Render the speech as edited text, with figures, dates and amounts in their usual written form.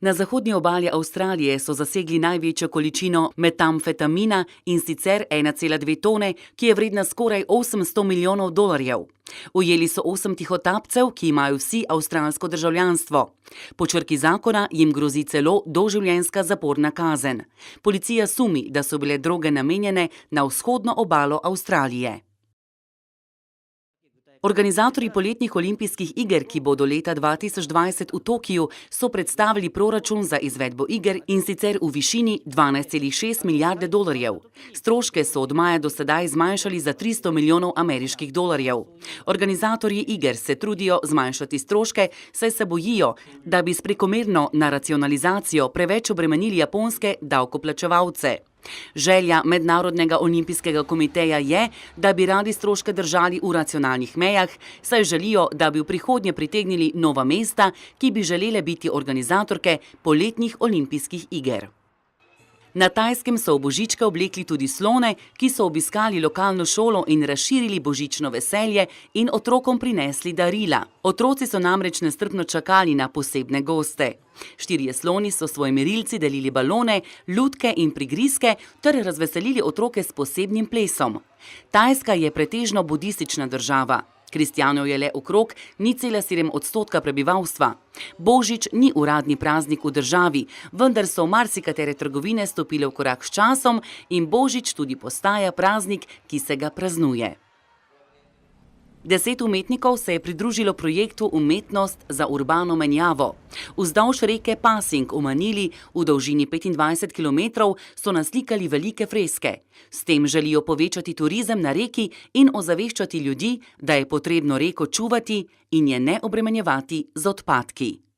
Na zahodnji obali Avstralije so zasegli največjo količino metamfetamina, in sicer 1,2 tone, ki je vredna skoraj 800 milijonov dolarjev. Ujeli so 8 tihotapcev, ki imajo vsi avstralsko državljanstvo. Po črki zakona jim grozi celo doživljenjska zaporna kazen. Policija sumi, da so bile droge namenjene na vzhodno obalo Avstralije. Organizatorji poletnih olimpijskih iger, ki bodo leta 2020 v Tokiu, so predstavili proračun za izvedbo iger, in sicer v višini 12,6 milijarde dolarjev. Stroške so od maja do sedaj zmanjšali za 300 milijonov ameriških dolarjev. Organizatorji iger se trudijo zmanjšati stroške, saj se bojijo, da bi s prekomerno naracionalizacijo preveč obremenili japonske davkoplačevalce. Želja Mednarodnega olimpijskega komiteja je, da bi radi stroške držali v racionalnih mejah, saj želijo, da bi v prihodnje pritegnili nova mesta, ki bi želele biti organizatorke poletnih olimpijskih iger. Na Tajskem so v božička oblekli tudi slone, ki so obiskali lokalno šolo in razširili božično veselje in otrokom prinesli darila. Otroci so namreč nestrpno čakali na posebne goste. 4 sloni so svojim merilci delili balone, lutke in prigrizke ter razveselili otroke s posebnim plesom. Tajska je pretežno budistična država. Kristjanov je le okrog 0,7% prebivalstva. Božič ni uradni praznik v državi, vendar so marsikatere trgovine stopile v korak s časom in Božič tudi postaja praznik, ki se ga praznuje. 10 umetnikov se je pridružilo projektu Umetnost za urbano menjavo. Vzdolž reke Pasing v Manili v dolžini 25 km so naslikali velike freske. S tem želijo povečati turizem na reki in ozaveščati ljudi, da je potrebno reko čuvati in je ne obremenjevati z odpadki.